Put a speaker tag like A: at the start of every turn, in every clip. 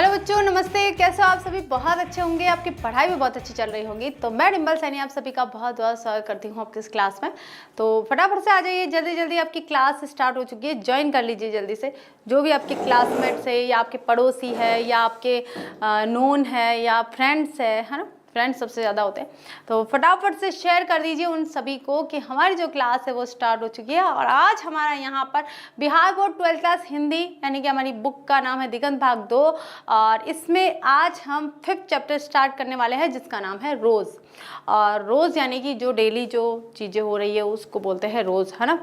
A: Hello बच्चों, नमस्ते। कैसे हो आप सभी? बहुत अच्छे होंगे, आपकी पढ़ाई भी बहुत अच्छी चल रही होगी। तो मैं डिम्पल सैनी आप सभी का बहुत बहुत स्वागत करती हूँ आपकी इस क्लास में। तो फटाफट से आ जाइए, जल्दी जल्दी आपकी क्लास स्टार्ट हो चुकी है, ज्वाइन कर लीजिए जल्दी से। जो भी आपके क्लासमेट्स है या आपके पड़ोसी है या आपके नोन है या फ्रेंड्स है ना, फ्रेंड्स सबसे ज़्यादा होते हैं, तो फटाफट से शेयर कर दीजिए उन सभी को कि हमारी जो क्लास है वो स्टार्ट हो चुकी है। और आज हमारा यहाँ पर Bihar board 12th class Hindi यानी कि हमारी बुक का नाम है दिगंत भाग 2, और इसमें आज हम 5th चैप्टर स्टार्ट करने वाले हैं जिसका नाम है रोज़। और रोज़ यानी कि जो डेली जो चीज़ें हो रही है उसको बोलते हैं रोज़, है ना।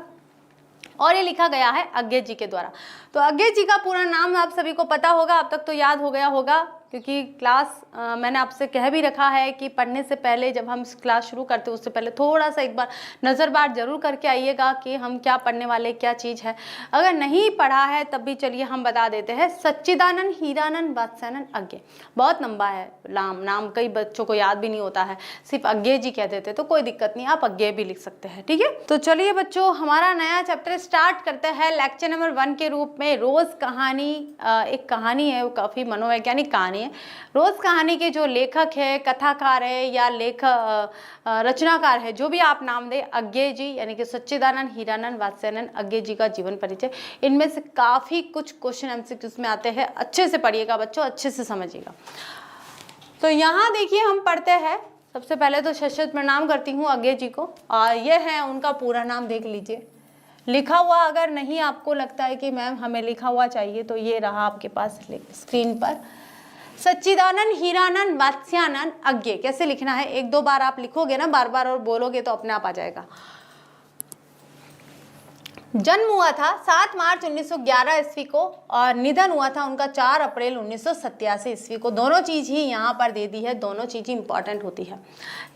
A: और ये लिखा गया है अज्ञे जी के द्वारा। तो अज्ञे जी का पूरा नाम आप सभी को पता होगा, अब तक तो याद हो गया होगा, क्योंकि क्लास मैंने आपसे कह भी रखा है कि पढ़ने से पहले जब हम क्लास शुरू करते हैं उससे पहले थोड़ा सा एक बार नज़रबार जरूर करके आइएगा कि हम क्या पढ़ने वाले, क्या चीज़ है। अगर नहीं पढ़ा है तब भी चलिए हम बता देते हैं। सच्चिदानंद हीरानंद वात्स्यानंद अज्ञे, बहुत लंबा है नाम, कई बच्चों को याद भी नहीं होता है, सिर्फ अज्ञे जी कह देते, तो कोई दिक्कत नहीं, आप अज्ञे भी लिख सकते हैं, ठीक है। तो चलिए बच्चों, हमारा नया चैप्टर स्टार्ट करते हैं लेक्चर नंबर 1 के रूप में। रोज़ कहानी एक कहानी है, वो काफ़ी मनोवैज्ञानिक कहानी है। रोज़ कहानी के जो लेखक है, कथाकार है या रचनाकार है, जो भी आप नाम दे, अज्ञे जी यानी कि सच्चिदानंद हीरानंद वात्स्यानंद अज्ञे जी का जीवन परिचय। इनमें से काफ़ी कुछ क्वेश्चन एमसीक्यूज में आते हैं, अच्छे से पढ़िएगा बच्चों, अच्छे से समझिएगा। तो यहाँ देखिए हम पढ़ते हैं। सबसे पहले तो शत प्रणाम करती हूँ अज्ञे जी को, और ये है उनका पूरा नाम, देख लीजिए लिखा हुआ। अगर नहीं आपको लगता है कि मैम हमें लिखा हुआ चाहिए तो ये रहा आपके पास स्क्रीन पर, सच्चिदानंद हीरानंद वात्स्यानंद अज्ञे। कैसे लिखना है, एक दो बार आप लिखोगे ना, बार बार और बोलोगे तो अपने आप आ जाएगा। जन्म हुआ था 7 मार्च 1911 ईस्वी को और निधन हुआ था उनका 4 अप्रैल 1987 ईस्वी को। दोनों चीज़ ही यहाँ पर दे दी है, दोनों चीज़ ही इंपॉर्टेंट होती है।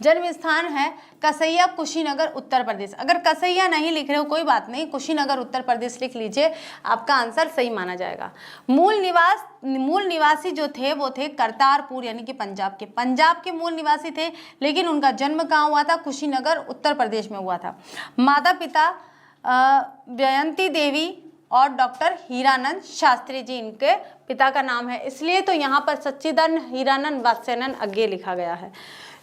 A: जन्म स्थान है कसैया, कुशीनगर, उत्तर प्रदेश। अगर कसैया नहीं लिख रहे हो कोई बात नहीं, कुशीनगर उत्तर प्रदेश लिख लीजिए, आपका आंसर सही माना जाएगा। मूल निवासी जो थे वो थे करतारपुर यानी कि पंजाब के मूल निवासी थे, लेकिन उनका जन्म कहाँ हुआ था? कुशीनगर उत्तर प्रदेश में हुआ था। माता पिता व्ययंती देवी और डॉक्टर हीरानंद शास्त्री जी इनके पिता का नाम है, इसलिए तो यहाँ पर सच्चिदानंद हीरानंद वात्स्यानंद अज्ञे लिखा गया है,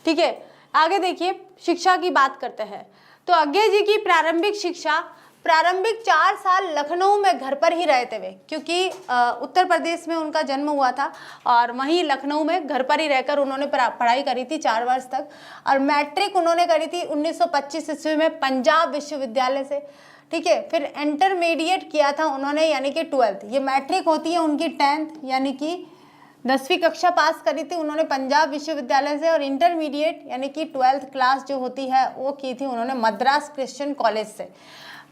A: ठीक है। आगे देखिए, शिक्षा की बात करते हैं। तो अज्ञे जी की प्रारंभिक शिक्षा, प्रारंभिक 4 साल लखनऊ में घर पर ही रहते हुए, क्योंकि उत्तर प्रदेश में उनका जन्म हुआ था और वहीं लखनऊ में घर पर ही रहकर उन्होंने पढ़ाई करी थी 4 वर्ष तक। और मैट्रिक उन्होंने करी थी 1925 ईस्वी में पंजाब विश्वविद्यालय से, ठीक है। फिर इंटरमीडिएट किया था उन्होंने यानी कि 12th, ये मैट्रिक होती है उनकी 10th यानी कि 10वीं कक्षा पास करी थी उन्होंने पंजाब विश्वविद्यालय से। और इंटरमीडिएट यानी कि 12th क्लास जो होती है वो की थी उन्होंने मद्रास क्रिश्चियन कॉलेज से।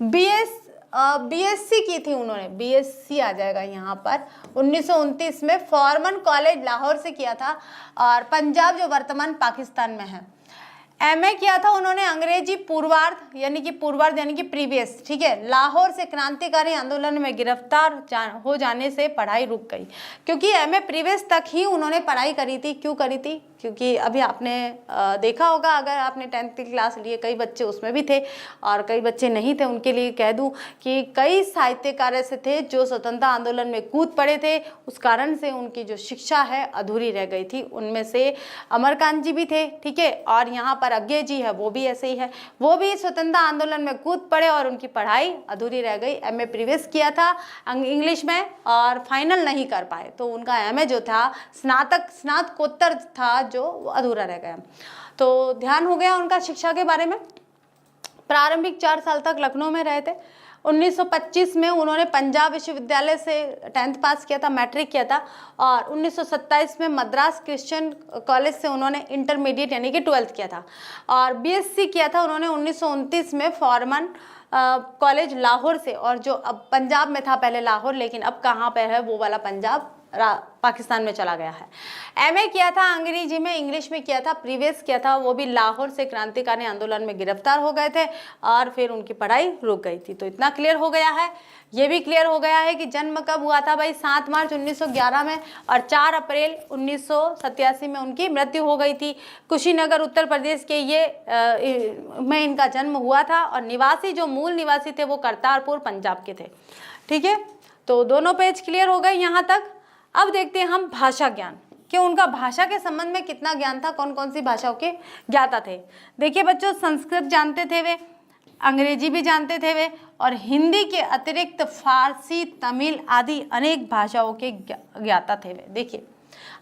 A: बीएससी की थी उन्होंने, बीएससी आ जाएगा यहाँ पर, 1929 में फॉर्मन कॉलेज लाहौर से किया था, और पंजाब जो वर्तमान पाकिस्तान में है। एमए किया था उन्होंने अंग्रेजी पूर्वार्ध यानी कि प्रीवियस, ठीक है। लाहौर से क्रांतिकारी आंदोलन में गिरफ्तार हो जाने से पढ़ाई रुक गई, क्योंकि एमए प्रीवियस तक ही उन्होंने पढ़ाई करी थी। क्यों करी थी? क्योंकि अभी आपने देखा होगा, अगर आपने 10th की क्लास ली है, कई बच्चे उसमें भी थे और कई बच्चे नहीं थे, उनके लिए कह दूं कि कई साहित्यकार ऐसे थे जो स्वतंत्रता आंदोलन में कूद पड़े थे, उस कारण से उनकी जो शिक्षा है अधूरी रह गई थी। उनमें से अमरकांत जी भी थे, ठीक है। और यहाँ पर अज्ञे जी है, वो भी ऐसे ही है, वो भी स्वतंत्रता आंदोलन में कूद पड़े और उनकी पढ़ाई अधूरी रह गई। एमए प्रीवियस किया था इंग्लिश में और फाइनल नहीं कर पाए, तो उनका एमए जो था स्नातकोत्तर था जो अधूरा रह गया। तो ध्यान हो गया उनका शिक्षा के बारे में। प्रारंभिक 4 साल तक लखनऊ में रहे थे। 1925 में उन्होंने पंजाब विश्वविद्यालय से 10th पास किया था, मैट्रिक किया था, और 1927 में मद्रास क्रिश्चियन कॉलेज से उन्होंने इंटरमीडिएट यानी कि 12th किया था। और बीएससी किया था उन्होंने 1929 में फॉर्मन कॉलेज लाहौर से, और जो अब पंजाब में था पहले लाहौर, लेकिन अब कहाँ पे है वो वाला पंजाब पाकिस्तान में चला गया है। एमए किया था अंग्रेजी में, इंग्लिश में किया था, प्रीवियस किया था, वो भी लाहौर से क्रांतिकारी आंदोलन में गिरफ्तार हो गए थे और फिर उनकी पढ़ाई रुक गई थी। तो इतना क्लियर हो गया है। ये भी क्लियर हो गया है कि जन्म कब हुआ था भाई? 7 मार्च 1911 में, और 4 अप्रैल 1987 में उनकी मृत्यु हो गई थी। कुशीनगर उत्तर प्रदेश के में इनका जन्म हुआ था, और निवासी जो मूल निवासी थे वो करतारपुर पंजाब के थे, ठीक है। तो दोनों पेज क्लियर हो गए यहाँ तक। अब देखते हैं हम भाषा ज्ञान कि उनका भाषा के संबंध में कितना ज्ञान था, कौन कौन सी भाषाओं के ज्ञाता थे। देखिए बच्चों, संस्कृत जानते थे वे, अंग्रेजी भी जानते थे वे, और हिंदी के अतिरिक्त फारसी, तमिल आदि अनेक भाषाओं के ज्ञाता थे वे। देखिए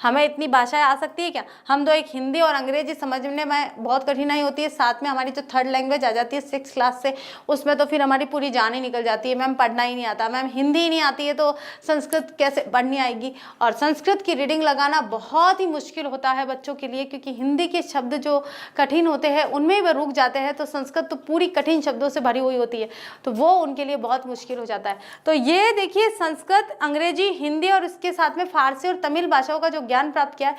A: हमें इतनी भाषाएं आ सकती है क्या? हम तो एक हिंदी और अंग्रेजी समझने में बहुत कठिनाई होती है, साथ में हमारी जो थर्ड लैंग्वेज आ जाती है 6th क्लास से, उसमें तो फिर हमारी पूरी जान ही निकल जाती है। मैम पढ़ना ही नहीं आता, मैम हिंदी ही नहीं आती है तो संस्कृत कैसे पढ़नी आएगी। और संस्कृत की रीडिंग लगाना बहुत ही मुश्किल होता है बच्चों के लिए, क्योंकि हिंदी के शब्द जो कठिन होते हैं उनमें वे रुक जाते हैं, तो संस्कृत तो पूरी कठिन शब्दों से भरी हुई होती है, तो वो उनके लिए बहुत मुश्किल हो जाता है। तो ये देखिए, संस्कृत, अंग्रेजी, हिंदी और इसके साथ में फारसी और तमिल भाषाओं का जो ज्ञान प्राप्त किया है,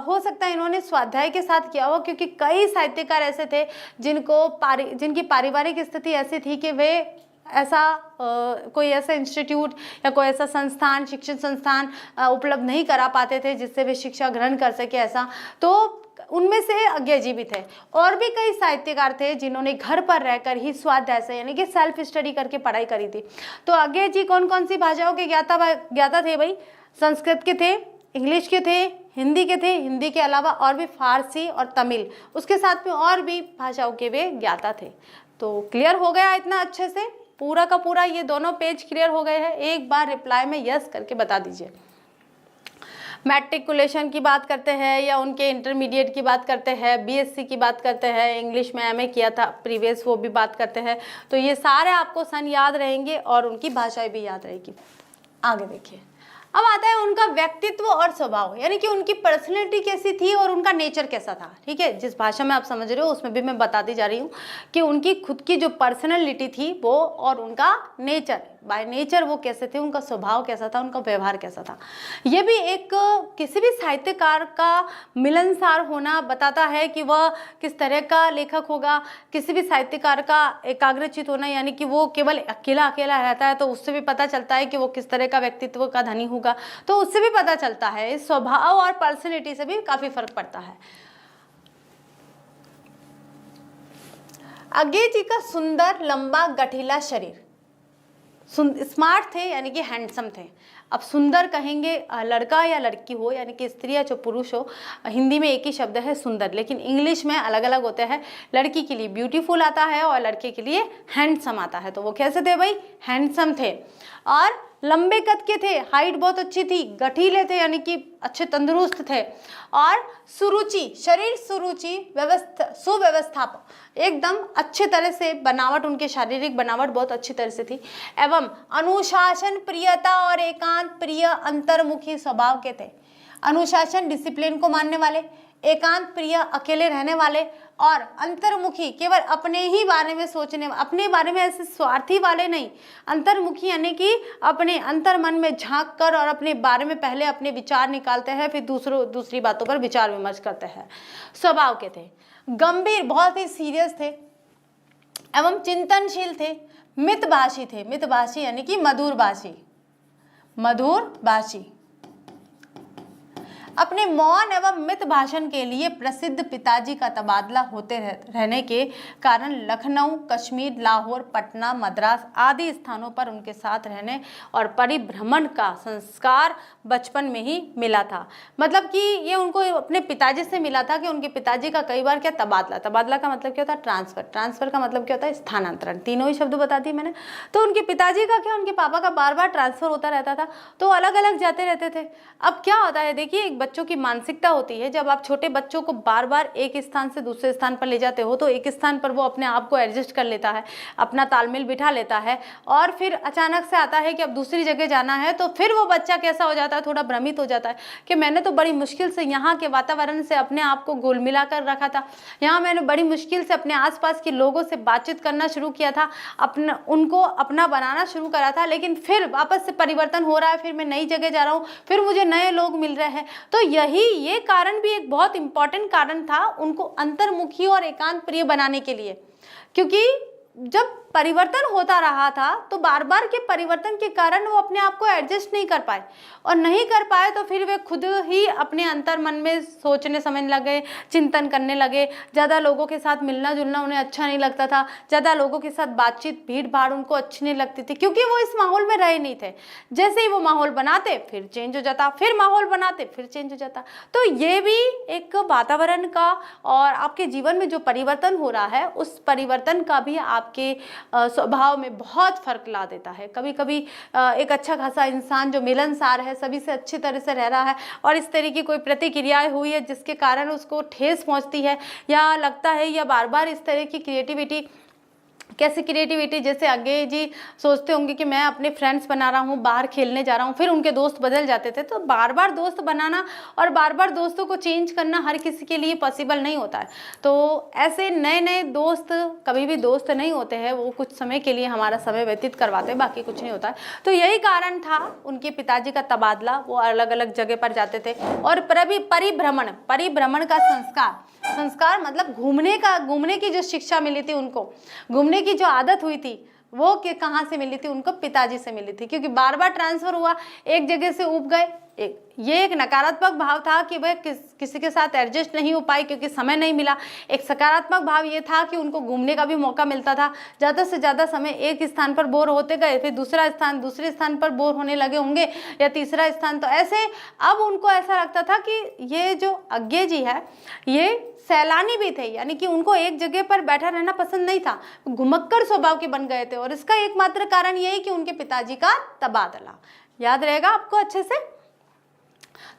A: हो सकता है इन्होंने स्वाध्याय के साथ किया हो, क्योंकि कई साहित्यकार ऐसे थे जिनकी पारिवारिक स्थिति ऐसी थी कि वे ऐसा कोई ऐसा इंस्टीट्यूट या कोई ऐसा संस्थान, शिक्षण संस्थान उपलब्ध नहीं करा पाते थे जिससे वे शिक्षा ग्रहण कर सके ऐसा। तो उनमें से अज्ञे जी भी थे। और भी कई साहित्यकार थे जिन्होंने घर पर रहकर ही स्वाध्याय से, यानी कि सेल्फ स्टडी करके पढ़ाई करी थी। तो अज्ञे जी कौन कौन सी भाषाओं के ज्ञाता थे भाई? संस्कृत के थे, इंग्लिश के थे, हिंदी के थे, हिंदी के अलावा और भी फारसी और तमिल, उसके साथ में और भी भाषाओं के वे ज्ञाता थे। तो क्लियर हो गया इतना अच्छे से? पूरा का पूरा ये दोनों पेज क्लियर हो गए हैं? एक बार रिप्लाई में यस करके बता दीजिए। मैट्रिकुलेशन की बात करते हैं या उनके इंटरमीडिएट की बात करते हैं, बीएससी की बात करते हैं, इंग्लिश में एमए किया था प्रीवियस, वो भी बात करते हैं। तो ये सारे आपको सन याद रहेंगे और उनकी भाषाएं भी याद रहेगी। आगे देखिए, अब आता है उनका व्यक्तित्व और स्वभाव, यानी कि उनकी पर्सनैलिटी कैसी थी और उनका नेचर कैसा था। ठीक है, जिस भाषा में आप समझ रहे हो उसमें भी मैं बताती जा रही हूँ कि उनकी खुद की जो पर्सनैलिटी थी वो, और उनका नेचर, बाय नेचर वो कैसे थे, उनका स्वभाव कैसा था, उनका व्यवहार कैसा था। ये भी एक किसी भी साहित्यकार का मिलनसार होना बताता है कि वह किस तरह का लेखक होगा। किसी भी साहित्यकार का एकाग्रचित होना, यानी कि वो केवल अकेला अकेला रहता है, तो उससे भी पता चलता है कि वो किस तरह का व्यक्तित्व का धनी होगा, तो उससे भी पता चलता है। इस स्वभाव और पर्सनैलिटी से भी काफी फर्क पड़ता है। अज्ञे जी का सुंदर, लंबा, गठीला शरीर, स्मार्ट थे यानी कि हैंडसम थे। अब सुंदर कहेंगे लड़का या लड़की हो, यानी कि स्त्री या जो पुरुष हो, हिंदी में एक ही शब्द है सुंदर, लेकिन इंग्लिश में अलग अलग होते हैं। लड़की के लिए ब्यूटीफुल आता है और लड़के के लिए हैंडसम आता है। तो वो कैसे थे भाई? हैंडसम थे। और लंबे कद के थे, हाइट बहुत अच्छी थी, गठीले थे यानी कि अच्छे तंदुरुस्त थे, और सुरुचि, शरीर सुरुचि, सुव्यवस्था, एकदम अच्छे तरह से बनावट, उनके शारीरिक बनावट बहुत अच्छी तरह से थी। एवं अनुशासन प्रियता और एकांत प्रिय अंतर्मुखी स्वभाव के थे। अनुशासन, डिसिप्लिन को मानने वाले, एकांत प्रिय, अकेले रहने वाले, और अंतर्मुखी, केवल अपने ही बारे में सोचने, अपने बारे में ऐसे स्वार्थी वाले नहीं। अंतर्मुखी यानी कि अपने अंतर मन में झांक कर और अपने बारे में पहले अपने विचार निकालते हैं, फिर दूसरी बातों पर विचार विमर्श करते हैं। स्वभाव के थे गंभीर, बहुत ही सीरियस थे, एवं चिंतनशील थे। मितभाषी थे, मितभाषी यानी कि मधुरभाषी, मधुरभाषी। अपने मौन एवं मित भाषण के लिए प्रसिद्ध पिताजी का तबादला होते रहने के कारण लखनऊ, कश्मीर, लाहौर, पटना, मद्रास आदि स्थानों पर उनके साथ रहने और परिभ्रमण का संस्कार बचपन में ही मिला था। मतलब कि ये उनको अपने पिताजी से मिला था कि उनके पिताजी का कई बार क्या तबादला, तबादला का मतलब क्या होता है? ट्रांसफर, ट्रांसफर का मतलब क्या होता है? स्थानांतरण। तीनों ही शब्द बता दिए मैंने। तो उनके पिताजी का क्या, उनके पापा का बार बार ट्रांसफर होता रहता था, तो अलग अलग जाते रहते थे। अब क्या होता है, देखिए एक बच्चों की मानसिकता होती है, जब आप छोटे बच्चों को बार बार एक स्थान से दूसरे स्थान पर ले जाते हो तो एक स्थान पर वो अपने आप को एडजस्ट कर लेता है, अपना तालमेल बिठा लेता है, और फिर अचानक से आता है कि अब दूसरी जगह जाना है, तो फिर वो बच्चा कैसा हो जाता है? थोड़ा भ्रमित हो जाता है कि मैंने तो बड़ी मुश्किल से यहाँ के वातावरण से अपने आप को घुल मिला कर रखा था, यहाँ मैंने बड़ी मुश्किल से अपने आसपास के लोगों से बातचीत करना शुरू किया था, उनको अपना बनाना शुरू करा था, लेकिन फिर वापस से परिवर्तन हो रहा है, फिर मैं नई जगह जा रहा हूँ, फिर मुझे नए लोग मिल रहे हैं। तो ये कारण भी एक बहुत इंपॉर्टेंट कारण था उनको अंतर्मुखी और एकांत प्रिय बनाने के लिए, क्योंकि जब परिवर्तन होता रहा था, तो बार बार के परिवर्तन के कारण वो अपने आप को एडजस्ट नहीं कर पाए, और नहीं कर पाए तो फिर वे खुद ही अपने अंतर मन में सोचने समझने लगे, चिंतन करने लगे। ज़्यादा लोगों के साथ मिलना जुलना उन्हें अच्छा नहीं लगता था, ज़्यादा लोगों के साथ बातचीत भीड़ भाड़ उनको अच्छी नहीं लगती थी, क्योंकि वो इस माहौल में रहे नहीं थे। जैसे ही वो माहौल बनाते फिर चेंज हो जाता, फिर माहौल बनाते फिर चेंज हो जाता। तो ये भी एक वातावरण का और आपके जीवन में जो परिवर्तन हो रहा है उस परिवर्तन का भी आपके स्वभाव में बहुत फर्क ला देता है। कभी कभी एक अच्छा खासा इंसान जो मिलनसार है, सभी से अच्छी तरह से रह रहा है, और इस तरह की कोई प्रतिक्रियाएं हुई है जिसके कारण उसको ठेस पहुंचती है, या लगता है या बार बार इस तरह की क्रिएटिविटी, कैसी क्रिएटिविटी, जैसे आगे जी सोचते होंगे कि मैं अपने फ्रेंड्स बना रहा हूँ, बाहर खेलने जा रहा हूँ, फिर उनके दोस्त बदल जाते थे। तो बार बार दोस्त बनाना और बार बार दोस्तों को चेंज करना हर किसी के लिए पॉसिबल नहीं होता है। तो ऐसे नए नए दोस्त कभी भी दोस्त नहीं होते हैं, वो कुछ समय के लिए हमारा समय व्यतीत करवाते हैं, बाकी कुछ नहीं होता है। तो यही कारण था उनके पिताजी का तबादला, वो अलग अलग जगह पर जाते थे। और परिभ्रमण का संस्कार मतलब घूमने की जो शिक्षा मिली थी उनको, घूमने की जो आदत हुई थी वो कि कहाँ से मिली थी, उनको पिताजी से मिली थी, क्योंकि बार बार ट्रांसफर हुआ, एक जगह से उब गए। ये एक नकारात्मक भाव था कि वह किसी के साथ एडजस्ट नहीं हो पाई क्योंकि समय नहीं मिला। एक सकारात्मक भाव ये था कि उनको घूमने का भी मौका मिलता था, ज़्यादा से ज़्यादा समय एक स्थान पर बोर होते गए, फिर दूसरे स्थान पर बोर होने लगे होंगे, या तीसरा स्थान। तो ऐसे अब उनको ऐसा लगता था कि ये जो अज्ञे जी है ये सैलानी भी थे, यानी कि उनको एक जगह पर बैठा रहना पसंद नहीं था, घुमक्कड़ स्वभाव के बन गए थे। और इसका एकमात्र कारण यही कि उनके पिताजी का तबादला। याद रहेगा आपको अच्छे से।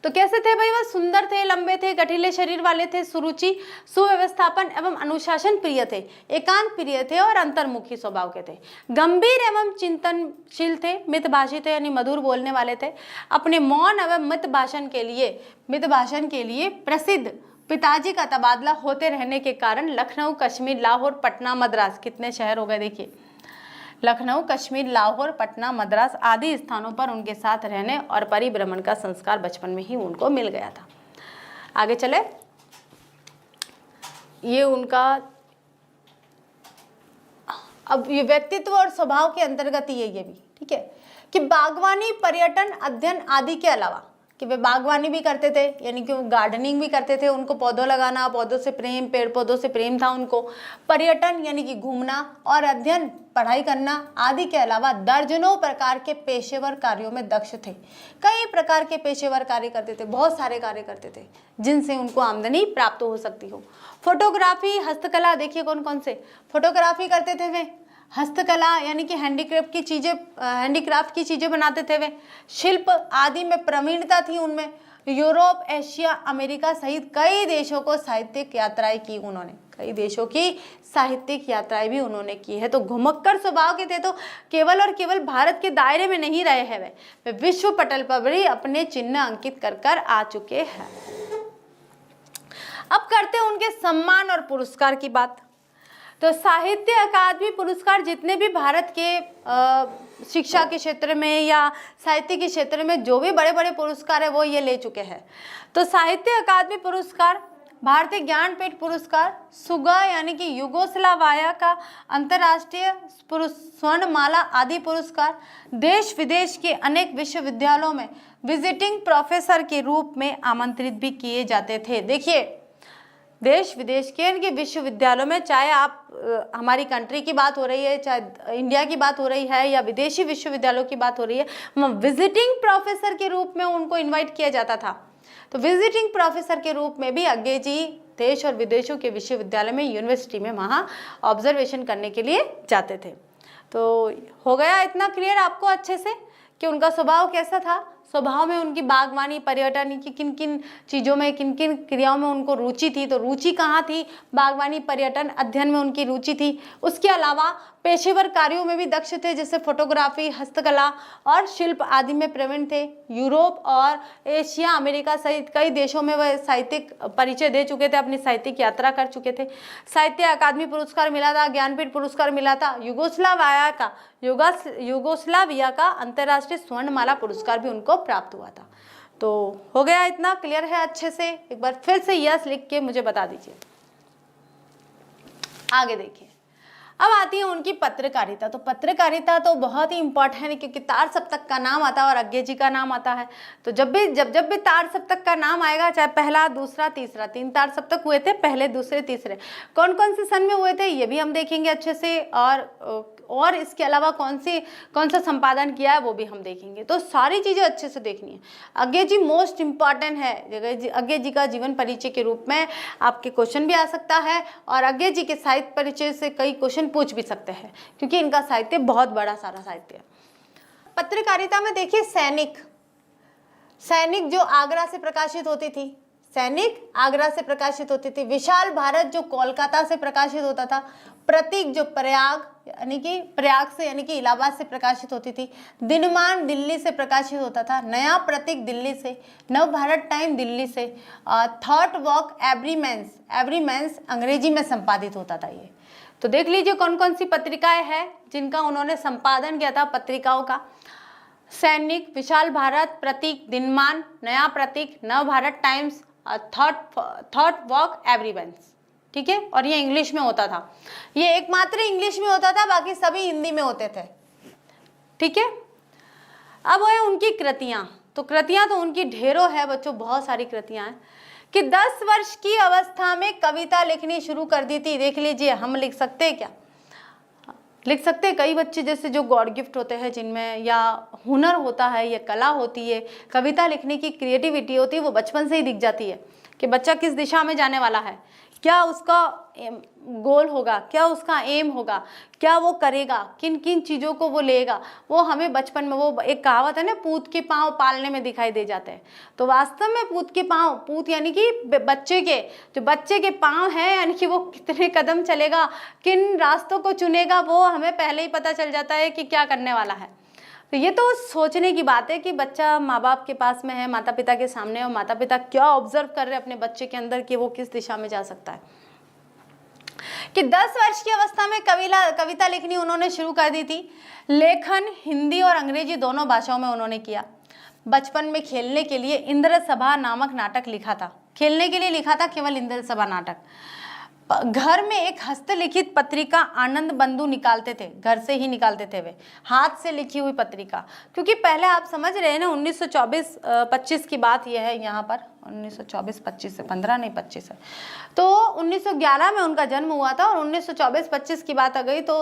A: तो कैसे थे भाई, वह सुंदर थे, लंबे थे, गठीले शरीर वाले थे, सुरुचि, सुव्यवस्थापन एवं अनुशासन प्रिय थे, एकांत प्रिय थे और अंतर्मुखी स्वभाव के थे, गंभीर एवं चिंतनशील थे, मितभाषी थे यानी मधुर बोलने वाले थे, अपने मौन एवं मित भाषण के लिए प्रसिद्ध। पिताजी का तबादला होते रहने के कारण लखनऊ, कश्मीर, लाहौर, पटना, मद्रास, कितने शहर हो गए देखिए, लखनऊ, कश्मीर, लाहौर, पटना, मद्रास आदि स्थानों पर उनके साथ रहने और परिभ्रमण का संस्कार बचपन में ही उनको मिल गया था। आगे चले, ये उनका अब ये व्यक्तित्व और स्वभाव के अंतर्गत ही है ये भी, ठीक है, कि बागवानी, पर्यटन, अध्ययन आदि के अलावा कि वे बागवानी भी करते थे, यानी कि वो गार्डनिंग भी करते थे, उनको पौधों लगाना, पौधों से प्रेम, पेड़ पौधों से प्रेम था उनको। पर्यटन यानी कि घूमना, और अध्ययन पढ़ाई करना आदि के अलावा दर्जनों प्रकार के पेशेवर कार्यों में दक्ष थे। कई प्रकार के पेशेवर कार्य करते थे, बहुत सारे कार्य करते थे जिनसे उनको आमदनी प्राप्त हो सकती हो। फोटोग्राफी, हस्तकला, देखिए कौन कौन से फोटोग्राफी करते थे वे, हस्तकला यानी कि हैंडीक्राफ्ट की चीजें बनाते थे वे, शिल्प आदि में प्रवीणता थी उनमें। यूरोप, एशिया, अमेरिका सहित कई देशों को साहित्यिक यात्राएं की उन्होंने, कई देशों की साहित्यिक यात्राएं भी उन्होंने की है। तो घुमक्कड़ स्वभाव के थे, तो केवल और केवल भारत के दायरे में नहीं रहे हैं वे विश्व पटल पर भी अपने चिन्ह अंकित कर आ चुके हैं। अब करते हैं उनके सम्मान और पुरस्कार की बात। तो साहित्य अकादमी पुरस्कार जितने भी भारत के शिक्षा के क्षेत्र में या साहित्य के क्षेत्र में जो भी बड़े बड़े पुरस्कार है वो ये ले चुके हैं। तो साहित्य अकादमी पुरस्कार, भारतीय ज्ञानपीठ पुरस्कार, सुगा यानी कि युगोस्लाविया का अंतर्राष्ट्रीय स्वर्णमाला आदि पुरस्कार, देश विदेश के अनेक विश्वविद्यालयों में विजिटिंग प्रोफेसर के रूप में आमंत्रित भी किए जाते थे। देखिए देश विदेश के इनके विश्वविद्यालयों में, चाहे आप हमारी कंट्री की बात हो रही है, चाहे इंडिया की बात हो रही है या विदेशी विश्वविद्यालयों की बात हो रही है, विजिटिंग प्रोफेसर के रूप में उनको इनवाइट किया जाता था। तो विजिटिंग प्रोफेसर के रूप में भी अज्ञे जी देश और विदेशों के विश्वविद्यालय में, यूनिवर्सिटी में वहाँ ऑब्जर्वेशन करने के लिए जाते थे। तो हो गया इतना क्लियर आपको अच्छे से कि उनका स्वभाव कैसा था। स्वभाव में उनकी बागवानी, पर्यटन की किन किन चीज़ों में, किन किन क्रियाओं में उनको रुचि थी। तो रुचि कहाँ थी, बागवानी, पर्यटन, अध्ययन में उनकी रुचि थी। उसके अलावा पेशेवर कार्यों में भी दक्ष थे, जैसे फोटोग्राफी, हस्तकला और शिल्प आदि में प्रवीण थे। यूरोप और एशिया, अमेरिका सहित कई देशों में वह साहित्यिक परिचय दे चुके थे, अपनी साहित्यिक यात्रा कर चुके थे। साहित्य अकादमी पुरस्कार मिला था, ज्ञानपीठ पुरस्कार मिला था, युगोस्लाविया का अंतर्राष्ट्रीय स्वर्णमाला पुरस्कार भी उनको प्राप्त हुआ था। तो हो गया इतना क्लियर है अच्छे से। एक बार फिर से यस लिख के मुझे बता दीजिए। आगे देखिए, अब आती है उनकी पत्रकारिता। तो पत्रकारिता तो बहुत ही इंपॉर्टेंट है, क्योंकि तार सप्तक का नाम आता है और अज्ञे जी का नाम आता है। तो जब भी तार सप्तक का नाम आएगा, चाहे पहला, दूसरा, तीसरा, 3 तार सप्तक हुए थे, पहले, दूसरे, तीसरे, कौन कौन से सन में हुए थे ये भी हम देखेंगे अच्छे से, और इसके अलावा कौन सा संपादन किया है वो भी हम देखेंगे। तो सारी चीज़ें अच्छे से देखनी है। अज्ञे जी मोस्ट इम्पॉर्टेंट है। अज्ञे जी का जीवन परिचय के रूप में आपके क्वेश्चन भी आ सकता है, और अज्ञे जी के साहित्य परिचय से कई क्वेश्चन पूछ भी सकते हैं, क्योंकि इनका साहित्य बहुत बड़ा सारा साहित्य है। पत्रकारिता में देखिए सैनिक जो आगरा से प्रकाशित होती थी, सैनिक आगरा से प्रकाशित होती थी, विशाल भारत जो कोलकाता से प्रकाशित होता था, प्रतीक जो प्रयाग से यानी कि इलाहाबाद से प्रकाशित होती थी, दिनमान दिल्ली से प्रकाशित होता था, नया प्रतीक दिल्ली से, नव भारत टाइम दिल्ली से, थॉट वॉक एवरीमेंस अंग्रेजी में संपादित होता था ये। तो देख लीजिए कौन कौन सी पत्रिकाएं हैं जिनका उन्होंने संपादन किया था पत्रिकाओं का। सैनिक, विशाल भारत, प्रतीक, दिनमान, नया प्रतीक, नव भारत टाइम्स, थॉट वॉक एवरीमेंस। ठीक है, और ये इंग्लिश में होता था, ये एकमात्र इंग्लिश में होता था, बाकी सभी हिंदी में होते थे। ठीक है, अब है उनकी कृतियां। तो कृतियां तो उनकी ढेरों है बच्चों, बहुत सारी कृतियां हैं। कि 10 वर्ष की अवस्था में कविता लिखनी शुरू कर दी थी। देख लीजिए, हम लिख सकते हैं क्या? लिख सकते हैं। कई बच्चे जैसे जो गॉड गिफ्ट होते हैं, जिनमें या हुनर होता है या कला होती है, कविता लिखने की क्रिएटिविटी होती है, वो बचपन से ही दिख जाती है कि बच्चा किस दिशा में जाने वाला है, क्या उसका गोल होगा, क्या उसका एम होगा, क्या वो करेगा, किन किन चीज़ों को वो लेगा, वो हमें बचपन में, वो एक कहावत है ना, पूत के पाँव पालने में दिखाई दे जाते हैं। तो वास्तव में पूत के पाँव, पूत यानी कि बच्चे के पाँव हैं, यानी कि वो कितने कदम चलेगा, किन रास्तों को चुनेगा, वो हमें पहले ही पता चल जाता है कि क्या करने वाला है। तो ये तो सोचने की बात है कि बच्चा माँ बाप के पास में है, माता पिता के सामने, और माता पिता क्या ऑब्जर्व कर रहे हैं अपने बच्चे के अंदर कि वो किस दिशा में जा सकता है। कि 10 वर्ष की अवस्था में कविता लिखनी उन्होंने शुरू कर दी थी। लेखन हिंदी और अंग्रेजी दोनों भाषाओं में उन्होंने किया। बचपन में खेलने के लिए इंद्र सभा नामक नाटक लिखा था, खेलने के लिए लिखा था केवल इंद्र सभा नाटक। घर में एक हस्तलिखित पत्रिका आनंद बंधु निकालते थे, घर से ही निकालते थे वे, हाथ से लिखी हुई पत्रिका। क्योंकि पहले आप समझ रहे हैं ना, 1924-25 की बात यह है, यहाँ पर 1924-25 से 15 नहीं 25 है। तो 1911 में उनका जन्म हुआ था, और 1924-25 की बात आ गई तो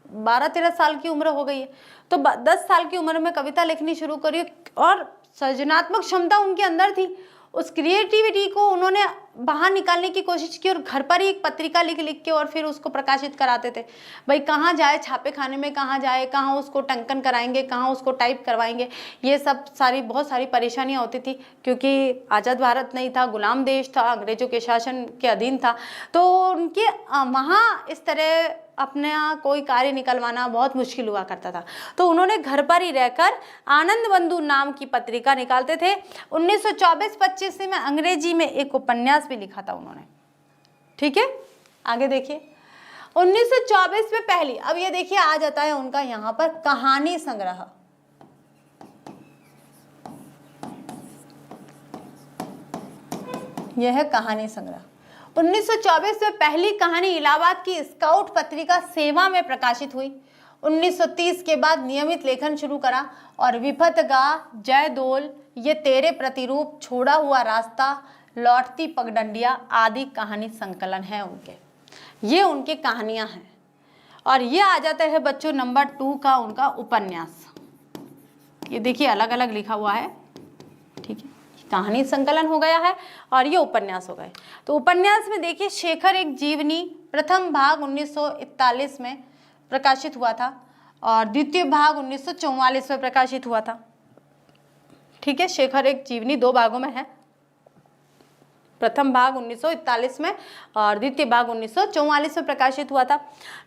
A: 12-13 साल की उम्र हो गई है। तो 10 साल की उम्र में कविता लिखनी शुरू करी, और सृजनात्मक क्षमता उनके अंदर थी। उस क्रिएटिविटी को उन्होंने बाहर निकालने की कोशिश की, और घर पर ही एक पत्रिका लिख के और फिर उसको प्रकाशित कराते थे। भाई कहाँ जाए, छापे खाने में कहाँ जाए, कहाँ उसको टंकन कराएंगे, कहाँ उसको टाइप करवाएंगे, ये सब बहुत सारी परेशानियाँ होती थी, क्योंकि आज़ाद भारत नहीं था, गुलाम देश था, अंग्रेजों के शासन के अधीन था। तो उनके वहाँ इस तरह अपना कोई कार्य निकलवाना बहुत मुश्किल हुआ करता था। तो उन्होंने घर पर ही रहकर आनंद बंधु नाम की पत्रिका निकालते थे। 1924-25 में अंग्रेजी में एक उपन्यास भी लिखा था उन्होंने। ठीक है, आगे देखिए। 1924 में पहली, अब ये देखिए आ जाता है उनका यहाँ पर कहानी संग्रह। यह है कहानी संग्रह। 1924 में पहली कहानी इलाहाबाद की स्काउट पत्रिका सेवा में प्रकाशित हुई। 1930 के बाद नियमित लेखन शुरू करा, और विफतगा, जयदोल, ये तेरे प्रतिरूप, छोड़ा हुआ रास्ता, लौटती पगडंडिया आदि कहानी संकलन है उनके। ये उनकी कहानियां हैं। और ये आ जाता है बच्चों नंबर 2 का उनका उपन्यास। ये देखिए अलग अलग लिखा हुआ है। ठीक है, कहानी संकलन हो गया है और ये उपन्यास हो गए। तो उपन्यास में देखिए शेखर एक जीवनी, प्रथम भाग 1941 में प्रकाशित हुआ था, और द्वितीय भाग 1944 में प्रकाशित हुआ था। ठीक है, शेखर एक जीवनी 2 भागों में है, प्रथम भाग 1941 में और द्वितीय भाग 1944 में प्रकाशित हुआ था।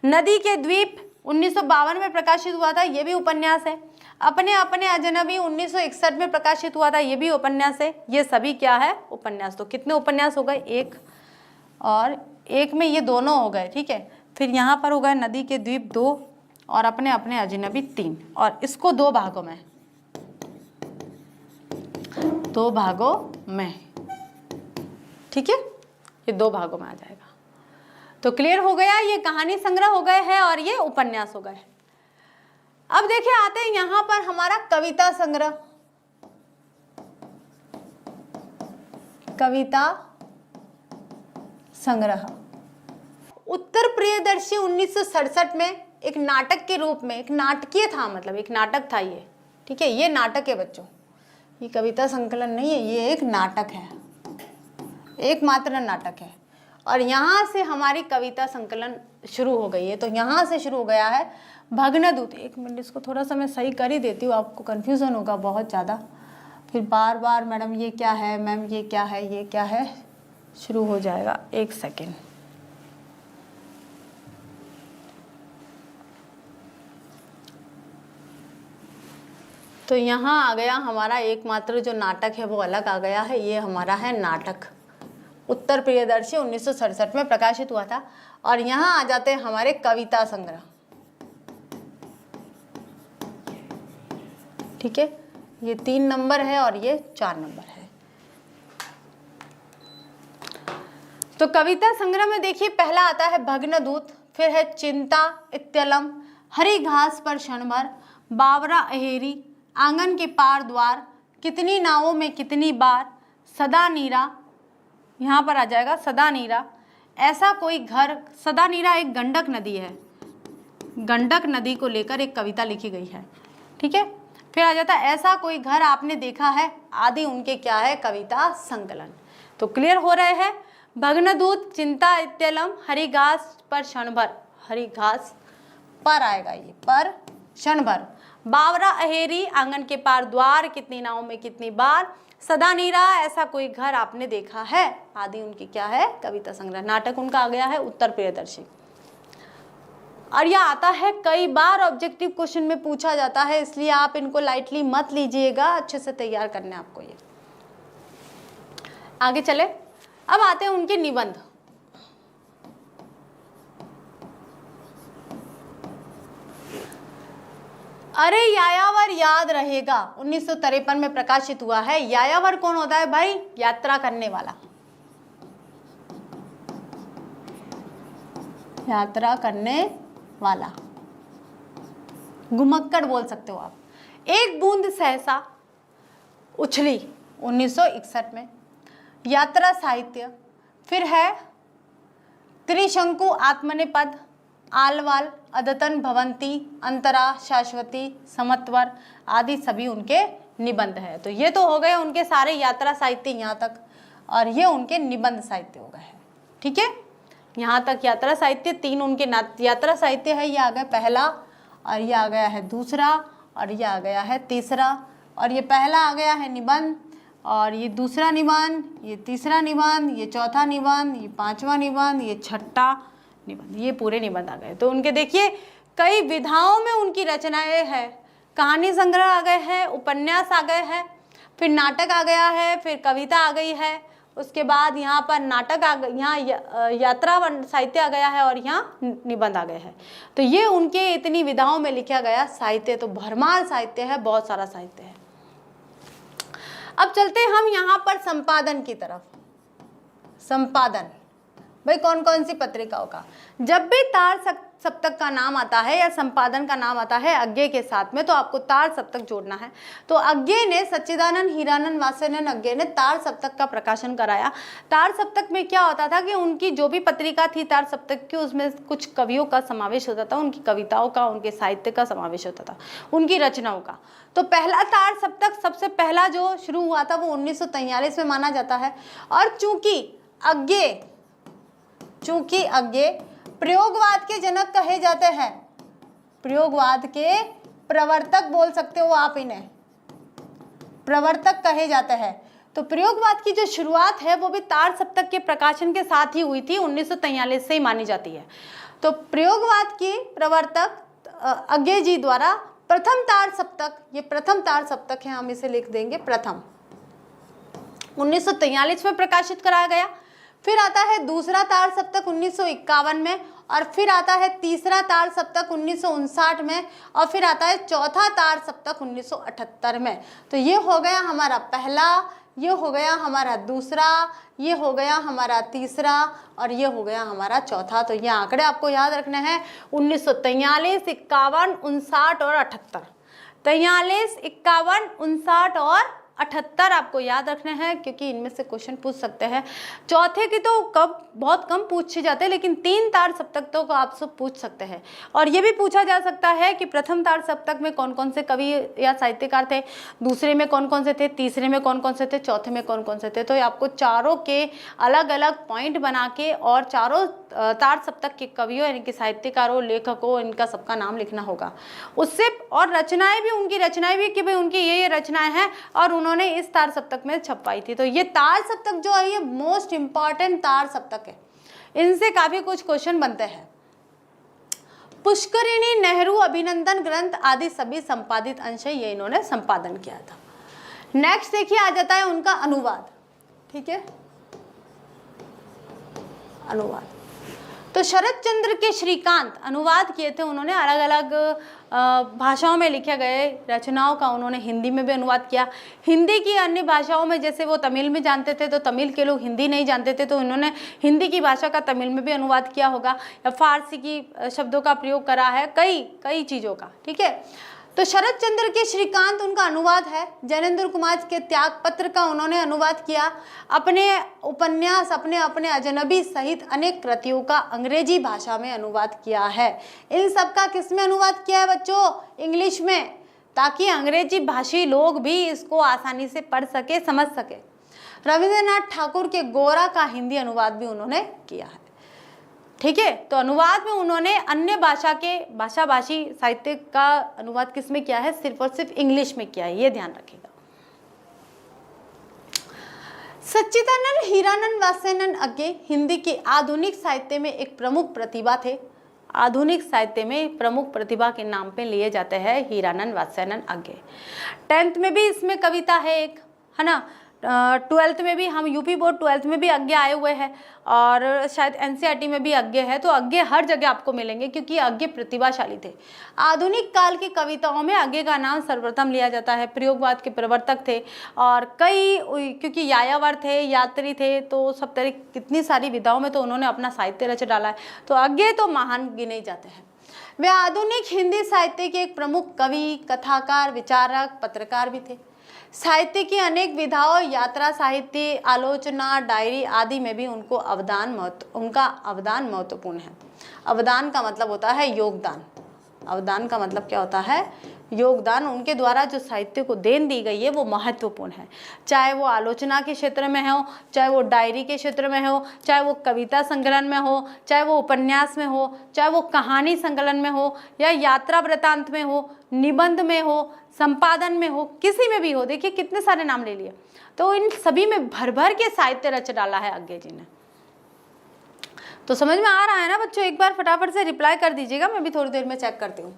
A: नदी के द्वीप 1952 में प्रकाशित हुआ था, ये भी उपन्यास है। अपने अपने अजनबी 1961 में प्रकाशित हुआ था, ये भी उपन्यास है। ये सभी क्या है? उपन्यास। तो कितने उपन्यास हो गए? 1 और 1 में ये दोनों हो गए। ठीक है, फिर यहाँ पर हो गए नदी के द्वीप 2 और अपने अपने अजनबी 3, और इसको 2 भागों में, 2 भागों में। ठीक है, ये 2 भागों में आ जाएगा। तो क्लियर हो गया, ये कहानी संग्रह हो गए हैं और ये उपन्यास हो गए। अब देखिए आते हैं यहां पर हमारा कविता संग्रह। कविता संग्रह उत्तर प्रियदर्शी 1967 में एक नाटक के रूप में, एक नाटकीय था, मतलब एक नाटक था ये, ठीक है। ये नाटक है बच्चों, ये कविता संकलन नहीं है, ये एक नाटक है, एकमात्र नाटक है। और यहाँ से हमारी कविता संकलन शुरू हो गई है। तो यहाँ से शुरू हो गया है भग्नदूत। एक मिनट, इसको थोड़ा सा मैं सही कर ही देती हूँ, आपको कन्फ्यूज़न होगा बहुत ज़्यादा, फिर बार बार मैडम ये क्या है, मैम ये क्या है, ये क्या है, शुरू हो जाएगा। एक सेकेंड, तो यहाँ आ गया हमारा एकमात्र जो नाटक है वो अलग आ गया है। ये हमारा है नाटक, उत्तर प्रियदर्शी 1967 में प्रकाशित हुआ था। और यहाँ आ जाते हैं हमारे कविता संग्रह, ठीक है। ये 3 नंबर है और ये 4 नंबर है। तो कविता संग्रह में देखिए पहला आता है भग्नदूत, फिर है चिंता इत्यलम, हरी घास पर क्षण भर, बावरा अहेरी, आंगन के पार द्वार, कितनी नावों में कितनी बार, सदा नीरा, यहाँ पर आ जाएगा सदा नीरा, ऐसा कोई घर। सदा नीरा एक गंडक नदी है, गंडक नदी को लेकर एक कविता लिखी गई है, ठीक है। फिर आ जाता है ऐसा कोई घर आपने देखा है, आदि उनके क्या है, कविता संकलन। तो क्लियर हो रहे हैं, भग्नदूत, चिंता इत्यलम, हरी घास पर क्षण भर, हरी घास पर आएगा ये, पर क्षण भर, बावरा अहेरी, आंगन के पार द्वार, कितनी नावों में कितनी बार, सदा नीरा, ऐसा कोई घर आपने देखा है, आदि उनकी क्या है, कविता संग्रह। नाटक उनका आ गया है उत्तर प्रियदर्शी। और यह आता है कई बार ऑब्जेक्टिव क्वेश्चन में पूछा जाता है, इसलिए आप इनको लाइटली मत लीजिएगा, अच्छे से तैयार करने आपको ये। आगे चले, अब आते हैं उनके निबंध। अरे यायावर याद रहेगा 1953 में प्रकाशित हुआ है। यायावर कौन होता है भाई, यात्रा करने वाला, यात्रा करने वाला, घुमक्कड़ बोल सकते हो आप। एक बूंद सहसा उछली 1961 में, यात्रा साहित्य, फिर है त्रिशंकु आत्मनेपद, आलवाल, अदतन भवंती, अंतरा, शाश्वती, समत्वर आदि सभी उनके निबंध है। तो ये तो हो गए उनके सारे यात्रा साहित्य यहाँ तक, और ये उनके निबंध साहित्य हो गए हैं, ठीक है। यहाँ तक यात्रा साहित्य, 3 उनके यात्रा साहित्य है, ये आ गया पहला, और ये आ गया है दूसरा, और ये आ गया है तीसरा, और ये पहला आ गया है निबंध, और ये दूसरा निबंध, ये तीसरा निबंध, ये चौथा निबंध, ये 5वां निबंध, ये 6ठा निबंध, ये पूरे निबंध आ गए। तो उनके देखिए कई विधाओं में उनकी रचनाएं हैं। कहानी संग्रह आ गए हैं, उपन्यास आ गए हैं, फिर नाटक आ गया है, फिर कविता आ गई है, उसके बाद यहाँ पर नाटक आ गया, यहाँ यात्रा साहित्य आ गया है, और यहाँ निबंध आ गए हैं। तो ये उनके इतनी विधाओं में लिखा गया साहित्य, तो भरमार साहित्य है, बहुत सारा साहित्य है। अब चलते हैं हम यहाँ पर संपादन की तरफ। संपादन भाई कौन कौन सी पत्रिकाओं का, जब भी तार सप्तक का नाम आता है या संपादन का नाम आता है अज्ञे के साथ में, तो आपको तार सप्तक जोड़ना है। तो अज्ञे ने, सच्चिदानंद हीरानंद वात्स्यायन अज्ञे ने तार सप्तक का प्रकाशन कराया। तार सप्तक में क्या होता था कि उनकी जो भी पत्रिका थी तार सप्तक की, उसमें कुछ कवियों का समावेश होता था, उनकी कविताओं का, उनके साहित्य का समावेश होता था, उनकी रचनाओं का। तो पहला तार सप्तक सबसे पहला जो शुरू हुआ था वो 1943 में माना जाता है। और चूंकि अज्ञे प्रयोगवाद के जनक कहे जाते हैं, प्रयोगवाद के प्रवर्तक बोल सकते हो आप इन्हें, प्रवर्तक कहे जाते हैं। तो प्रयोगवाद की जो शुरुआत है वो भी तार सप्तक के प्रकाशन के साथ ही हुई थी, 1943 से ही मानी जाती है। तो प्रयोगवाद की प्रवर्तक अज्ञे जी द्वारा प्रथम तार सप्तक, ये प्रथम तार सप्तक है, हम इसे लिख देंगे प्रथम, 1943 में प्रकाशित कराया गया। फिर आता है दूसरा तार सप्तक 1951 में, और फिर आता है तीसरा तार सप्तक 1959 में, और फिर आता है चौथा तार सप्तक 1978 में। तो ये हो गया हमारा पहला, ये हो गया हमारा दूसरा, ये हो गया हमारा तीसरा और ये हो गया हमारा चौथा। तो ये आंकड़े आपको याद रखने हैं 1943, 51, 59 और 78। 43, 51, 59 और 78 आपको याद रखने हैं, क्योंकि इनमें से क्वेश्चन पूछ सकते हैं। चौथे की तो बहुत कम पूछे जाते हैं, लेकिन 3 तार सप्तक तो आप सब पूछ सकते हैं। और ये भी पूछा जा सकता है कि प्रथम तार सप्तक में कौन कौन से कवि या साहित्यकार थे, दूसरे में कौन कौन से थे, तीसरे में कौन कौन से थे, चौथे में कौन कौन से थे। तो आपको चारों के अलग अलग पॉइंट बना के और चारों तार सप्तक के कवियों यानी कि साहित्यकारों, लेखकों, इनका सबका नाम लिखना होगा। उससे और रचनाएं भी, उनकी रचनाएं भी कि भाई उनकी ये रचनाएं हैं और उन्होंने इस तार सप्तक में छपवाई थी। तो ये तार सप्तक जो है ये मोस्ट इंपॉर्टेंट तार सप्तक है, इनसे काफी कुछ क्वेश्चन बनते हैं। पुष्करिणी, नेहरू, अभिनंदन ग्रंथ आदि सभी संपादित अंश है, ये इन्होंने संपादन किया था। नेक्स्ट देखिए आ जाता है उनका अनुवाद। ठीक है, अनुवाद तो शरद चंद्र के श्रीकांत अनुवाद किए थे उन्होंने, अलग अलग भाषाओं में लिखे गए रचनाओं का उन्होंने हिंदी में भी अनुवाद किया। हिंदी की अन्य भाषाओं में, जैसे वो तमिल में जानते थे तो तमिल के लोग हिंदी नहीं जानते थे, तो उन्होंने हिंदी की भाषा का तमिल में भी अनुवाद किया होगा, या फारसी की शब्दों का प्रयोग करा है, कई चीज़ों का। ठीक है, तो शरद चंद्र के श्रीकांत उनका अनुवाद है। जैनेन्द्र कुमार के त्याग पत्र का उन्होंने अनुवाद किया। अपने उपन्यास, अपने अजनबी सहित अनेक कृतियों का अंग्रेजी भाषा में अनुवाद किया है। इन सब का किस में अनुवाद किया है बच्चों? इंग्लिश में, ताकि अंग्रेजी भाषी लोग भी इसको आसानी से पढ़ सके, समझ सके। रविंद्रनाथ ठाकुर के गोरा का हिंदी अनुवाद भी उन्होंने किया है। ठीक है, तो अनुवाद में उन्होंने अन्य भाषाभाषी साहित्य का अनुवाद किस में किया है? सिर्फ और सिर्फ इंग्लिश में किया है, ये ध्यान रखिएगा। सच्चिदानंद हीरानंद वात्स्यायन अज्ञे हिंदी के आधुनिक साहित्य में एक प्रमुख प्रतिभा थे। आधुनिक साहित्य में प्रमुख प्रतिभा के नाम पे लिए जाते हैं हीरानंद वात्स्यायन अज्ञे। 10th में भी इसमें कविता है एक, है ना। 12th में भी, हम यूपी बोर्ड 12th में भी अज्ञे आए हुए हैं, और शायद एनसीईआरटी में भी अज्ञे है। तो अज्ञे हर जगह आपको मिलेंगे, क्योंकि अज्ञे प्रतिभाशाली थे। आधुनिक काल की कविताओं में अज्ञे का नाम सर्वप्रथम लिया जाता है। प्रयोगवाद के प्रवर्तक थे, और क्योंकि यायावर थे, यात्री थे, तो सब तरह कितनी सारी विधाओं में तो उन्होंने अपना साहित्य रच डाला है। तो अज्ञे तो महान गिने जाते हैं। वे आधुनिक हिंदी साहित्य के एक प्रमुख कवि, कथाकार, विचारक, पत्रकार भी थे। साहित्य की अनेक विधाओं, यात्रा साहित्य, आलोचना, डायरी आदि में भी उनका अवदान महत्वपूर्ण है। अवदान का मतलब होता है योगदान। अवदान का मतलब क्या होता है? योगदान। उनके द्वारा जो साहित्य को देन दी गई है वो महत्वपूर्ण है, चाहे वो आलोचना के क्षेत्र में हो, चाहे वो डायरी के क्षेत्र में हो, चाहे वो कविता संकलन में हो, चाहे वो उपन्यास में हो, चाहे वो कहानी संकलन में हो, या यात्रा वृतांत में हो, निबंध में हो, संपादन में हो, किसी में भी हो। देखिए कितने सारे नाम ले लिए। तो इन सभी में भर भर के साहित्य रच डाला है अज्ञे जी ने। तो समझ में आ रहा है ना बच्चों? एक बार फटाफट से रिप्लाई कर दीजिएगा, मैं भी थोड़ी देर में चेक करती हूँ।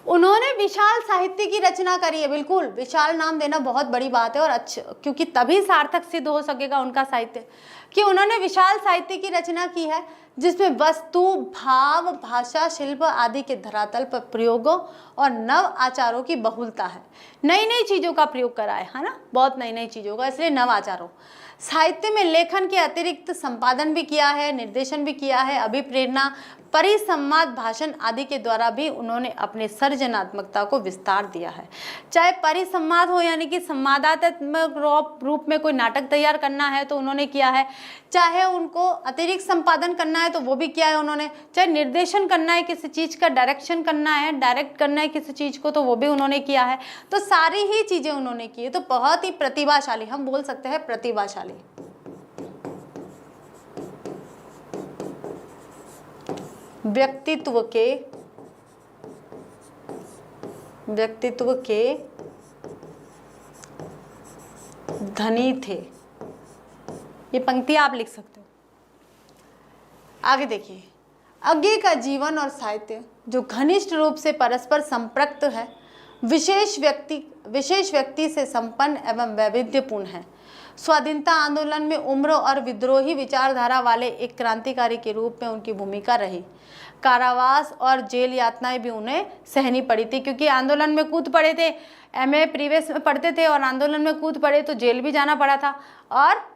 A: उन्होंने विशाल साहित्य की रचना करी है। बिल्कुल, विशाल नाम देना बहुत बड़ी बात है, और अच्छा, क्योंकि तभी सार्थक सिद्ध हो सकेगा उनका साहित्य, कि उन्होंने विशाल साहित्य की रचना की है, जिसमें वस्तु, भाव, भाषा, शिल्प आदि के धरातल पर प्रयोगों और नव आचारों की बहुलता है। नई नई चीज़ों का प्रयोग करा है ना, बहुत नई नई चीज़ों का, इसलिए नव आचारों। साहित्य में लेखन के अतिरिक्त संपादन भी किया है, निर्देशन भी किया है, अभिप्रेरणा, परिसंवाद, भाषण आदि के द्वारा भी उन्होंने अपने सर्जनात्मकता को विस्तार दिया है। चाहे परिसंवाद हो, यानी कि संवादात्मक रूप में कोई नाटक तैयार करना है तो उन्होंने किया है, चाहे उनको अतिरिक्त संपादन करना है तो वो भी किया है उन्होंने, चाहे निर्देशन करना है, किसी चीज़ का डायरेक्शन करना है, डायरेक्ट करना है किसी चीज़ को, तो वो भी उन्होंने किया है। तो सारी ही चीज़ें उन्होंने की है। तो बहुत ही प्रतिभाशाली, हम बोल सकते हैं प्रतिभाशाली। व्यक्तित्व के धनी थे। ये पंक्ति आप लिख सकते हो। आगे देखिए, अज्ञे का जीवन और साहित्य जो घनिष्ठ रूप से परस्पर संपृक्त है, विशेष व्यक्ति से संपन्न एवं वैविध्यपूर्ण है। स्वाधीनता आंदोलन में उम्र और विद्रोही विचारधारा वाले एक क्रांतिकारी के रूप में उनकी भूमिका रही। कारावास और जेल यातनाएं भी उन्हें सहनी पड़ी थी, क्योंकि आंदोलन में कूद पड़े थे। एमए प्रीवियस में पढ़ते थे और आंदोलन में कूद पड़े तो जेल भी जाना पड़ा था और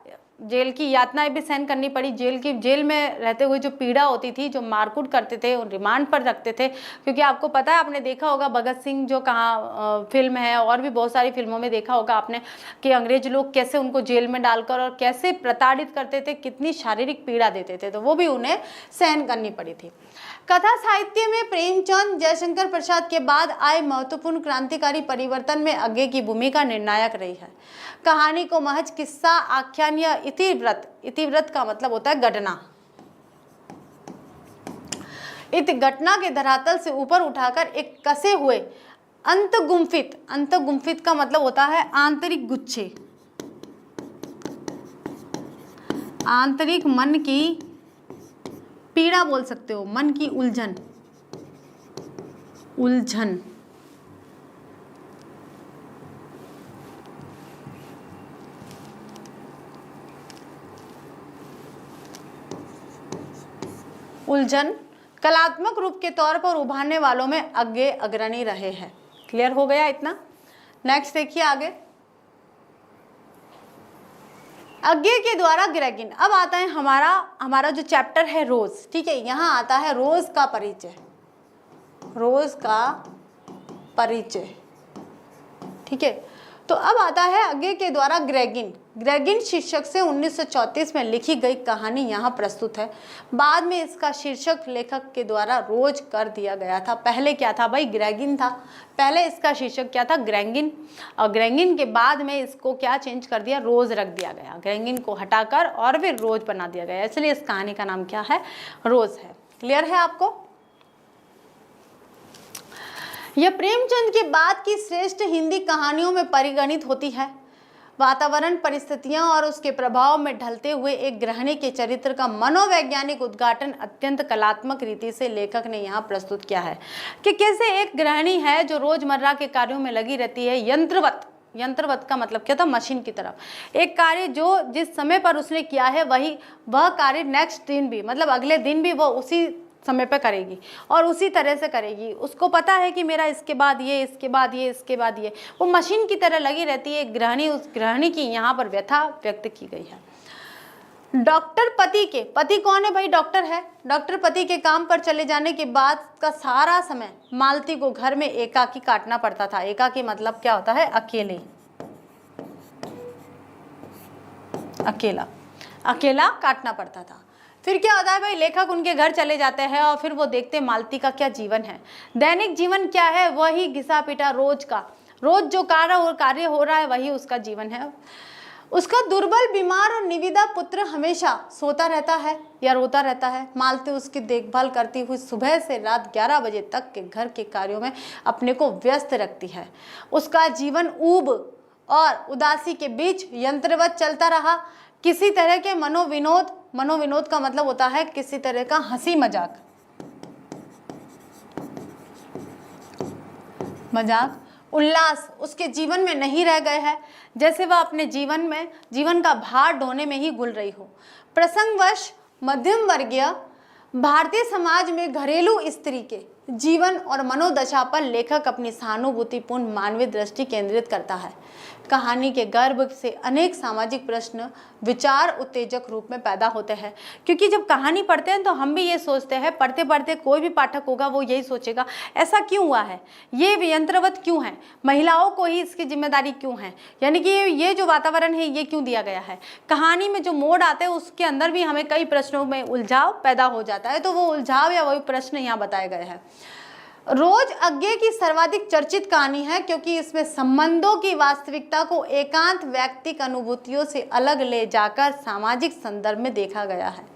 A: जेल की यातनाएं भी सहन करनी पड़ी। जेल में रहते हुए जो पीड़ा होती थी, जो मारकूट करते थे, उन रिमांड पर रखते थे। क्योंकि आपको पता है, आपने देखा होगा भगत सिंह जो कहाँ फिल्म है और भी बहुत सारी फिल्मों में देखा होगा आपने कि अंग्रेज लोग कैसे उनको जेल में डालकर और कैसे प्रताड़ित करते थे, कितनी शारीरिक पीड़ा देते थे, तो वो भी उन्हें सहन करनी पड़ी थी। कथा साहित्य में प्रेमचंद जयशंकर प्रसाद के बाद आए महत्वपूर्ण क्रांतिकारी परिवर्तन में अज्ञे की भूमिका निर्णायक रही है। कहानी को महज किस्सा, आख्यान या इतिवृत्त का मतलब होता है घटना, इत घटना के धरातल से ऊपर उठाकर एक कसे हुए अंतगुम्फित का मतलब होता है आंतरिक गुच्छे, आंतरिक मन की पीड़ा बोल सकते हो, मन की उलझन कलात्मक रूप के तौर पर उभारने वालों में अज्ञे अग्रणी रहे हैं। क्लियर हो गया इतना? नेक्स्ट देखिए आगे, अज्ञे के द्वारा ग्रेगिन। अब आता है हमारा जो चैप्टर है रोज, ठीक है। यहाँ आता है रोज का परिचय, ठीक है। तो अब आता है अज्ञे के द्वारा ग्रेगिन शीर्षक से 1934 में लिखी गई कहानी यहाँ प्रस्तुत है। बाद में इसका शीर्षक लेखक के द्वारा रोज कर दिया गया था। पहले क्या था भाई? ग्रेगिन था। पहले इसका शीर्षक क्या था? ग्रेगिन। और ग्रेगिन के बाद में इसको क्या चेंज कर दिया? रोज रख दिया गया। ग्रेगिन को हटाकर और फिर रोज बना दिया गया, इसलिए इस कहानी का नाम क्या है? रोज है। क्लियर है आपको? यह प्रेमचंद के बाद की श्रेष्ठ हिंदी कहानियों में परिगणित होती है। वातावरण, परिस्थितियां और उसके प्रभाव में ढलते हुए एक गृहिणी के चरित्र का मनोवैज्ञानिक उद्घाटन अत्यंत कलात्मक रीति से लेखक ने यहाँ प्रस्तुत किया है कि कैसे एक गृहिणी है जो रोजमर्रा के कार्यों में लगी रहती है, यंत्रवत का मतलब क्या था? मशीन की तरफ। एक कार्य जो जिस समय पर उसने किया है वह कार्य नेक्स्ट दिन भी, मतलब अगले दिन भी वो उसी समय पे करेगी और उसी तरह से करेगी। उसको पता है कि मेरा इसके बाद ये, इसके बाद ये, इसके बाद ये, वो मशीन की तरह लगी रहती है गृहिणी। उस गृहिणी की यहाँ पर व्यथा व्यक्त की गई है। डॉक्टर पति कौन है भाई? डॉक्टर है। डॉक्टर पति के काम पर चले जाने के बाद का सारा समय मालती को घर में एकाकी काटना पड़ता था। एकाकी मतलब क्या होता है? अकेला काटना पड़ता था। फिर क्या होता है भाई? लेखक उनके घर चले जाते हैं और फिर वो देखते हैं मालती का क्या जीवन है। दैनिक जीवन क्या है? वही घिसा पिटा रोज जो कार्य हो रहा है वही उसका जीवन है। उसका दुर्बल, बीमार और निविदा पुत्र हमेशा सोता रहता है या रोता रहता है। मालती उसकी देखभाल करती हुई सुबह से रात 11 बजे तक के घर के कार्यों में अपने को व्यस्त रखती है। उसका जीवन ऊब और उदासी के बीच यंत्रवत चलता रहा। किसी तरह के मनोविनोद का मतलब होता है किसी तरह का हंसी मजाक, उल्लास उसके जीवन में नहीं रह गए हैं, जैसे वह अपने जीवन का भार ढोने में ही गुल रही हो। प्रसंगवश मध्यम वर्गीय भारतीय समाज में घरेलू स्त्री के जीवन और मनोदशा पर लेखक अपनी सहानुभूतिपूर्ण मानवीय दृष्टि केंद्रित करता है। कहानी के गर्भ से अनेक सामाजिक प्रश्न विचार उत्तेजक रूप में पैदा होते हैं। क्योंकि जब कहानी पढ़ते हैं तो हम भी ये सोचते हैं, पढ़ते पढ़ते कोई भी पाठक होगा वो यही सोचेगा ऐसा क्यों हुआ है, ये यंत्रवत क्यों है, महिलाओं को ही इसकी जिम्मेदारी क्यों है, यानी कि ये जो वातावरण है ये क्यों दिया गया है। कहानी में जो मोड़ आते हैं उसके अंदर भी हमें कई प्रश्नों में उलझाव पैदा हो जाता है, तो वो उलझाव या वही प्रश्न यहाँ बताए गए हैं। रोज अज्ञे की सर्वाधिक चर्चित कहानी है क्योंकि इसमें संबंधों की वास्तविकता को एकांत वैयक्तिक अनुभूतियों से अलग ले जाकर सामाजिक संदर्भ में देखा गया है।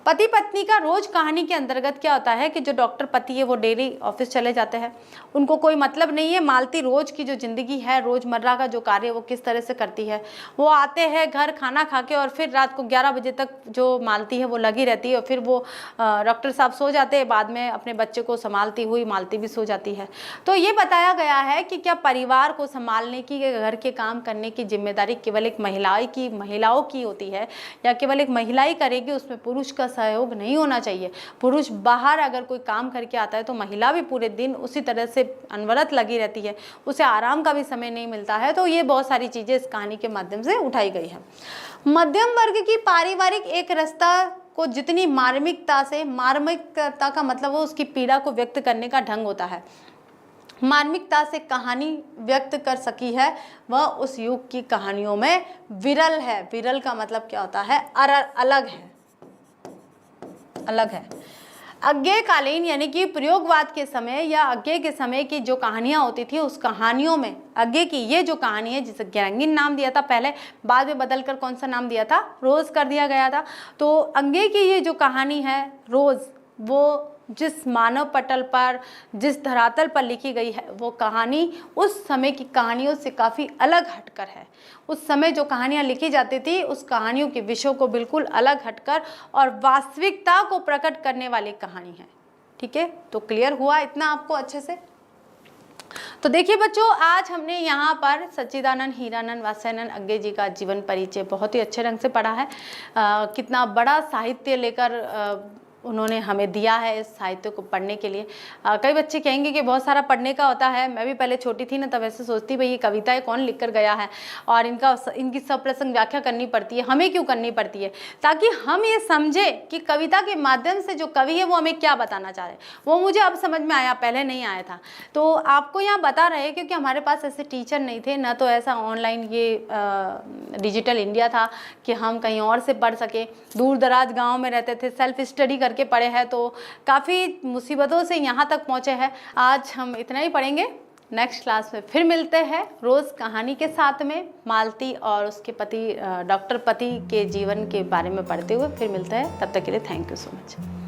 A: पति पत्नी का रोज कहानी के अंतर्गत क्या होता है कि जो डॉक्टर पति है वो डेली ऑफिस चले जाते हैं, उनको कोई मतलब नहीं है मालती रोज की जो जिंदगी है, रोजमर्रा का जो कार्य वो किस तरह से करती है। वो आते हैं घर खाना खा के और फिर रात को 11 बजे तक जो मालती है वो लगी रहती है और फिर वो डॉक्टर साहब सो जाते हैं, बाद में अपने बच्चे को संभालती हुई मालती भी सो जाती है। तो ये बताया गया है कि क्या परिवार को संभालने की, घर के काम करने की जिम्मेदारी केवल एक महिलाओं की होती है या केवल एक महिला ही करेगी, उसमें पुरुष का असहयोग नहीं होना चाहिए। पुरुष बाहर अगर कोई काम करके आता है तो महिला भी पूरे दिन उसी तरह से अनवरत लगी रहती है, उसे आराम का भी समय नहीं मिलता है। तो ये बहुत सारी चीज़ें इस कहानी के माध्यम से उठाई गई है। मध्यम वर्ग की पारिवारिक एक रास्ता को जितनी मार्मिकता से, मार्मिकता का मतलब वो उसकी पीड़ा को व्यक्त करने का ढंग होता है, मार्मिकता से कहानी व्यक्त कर सकी है, वह उस युग की कहानियों में विरल है। विरल का मतलब क्या होता है? अलग है, अलग है। अज्ञेयकालीन यानी कि प्रयोगवाद के समय या अज्ञेय के समय की जो कहानियां होती थी, उस कहानियों में अज्ञेय की ये जो कहानी है, जिसे ज्ञानगिन नाम दिया था पहले, बाद में बदलकर कौन सा नाम दिया था? रोज कर दिया गया था। तो अज्ञेय की ये जो कहानी है रोज, वो जिस मानव पटल पर, जिस धरातल पर लिखी गई है, वो कहानी उस समय की कहानियों से काफ़ी अलग हटकर है। उस समय जो कहानियाँ लिखी जाती थी, उस कहानियों के विषयों को बिल्कुल अलग हटकर और वास्तविकता को प्रकट करने वाली कहानी है। ठीक है, तो क्लियर हुआ इतना आपको अच्छे से? तो देखिए बच्चों, आज हमने यहाँ पर सच्चिदानंद हीरानंद वात्स्यायन अज्ञेय जी का जीवन परिचय बहुत ही अच्छे ढंग से पढ़ा है। कितना बड़ा साहित्य लेकर उन्होंने हमें दिया है इस साहित्य को पढ़ने के लिए। कई बच्चे कहेंगे कि बहुत सारा पढ़ने का होता है। मैं भी पहले छोटी थी ना, तब ऐसे सोचती भाई ये कविताएं कौन लिख कर गया है और इनकी सप्रसंग व्याख्या करनी पड़ती है, हमें क्यों करनी पड़ती है? ताकि हम ये समझें कि कविता के माध्यम से जो कवि है वो हमें क्या बताना चाह रहे हैं। वो मुझे अब समझ में आया, पहले नहीं आया था। तो आपको यहाँ बता रहे, क्योंकि हमारे पास ऐसे टीचर नहीं थे, ना तो ऐसा ऑनलाइन ये डिजिटल इंडिया था कि हम कहीं और से पढ़ सके। दूर दराज गाँव में रहते थे, सेल्फ स्टडी करके पढ़े हैं, तो काफ़ी मुसीबतों से यहाँ तक पहुँचे हैं। आज हम इतना ही पढ़ेंगे। नेक्स्ट क्लास में फिर मिलते हैं रोज़ कहानी के साथ में, मालती और उसके पति डॉक्टर पति के जीवन के बारे में पढ़ते हुए फिर मिलते हैं। तब तक के लिए थैंक यू सो मच।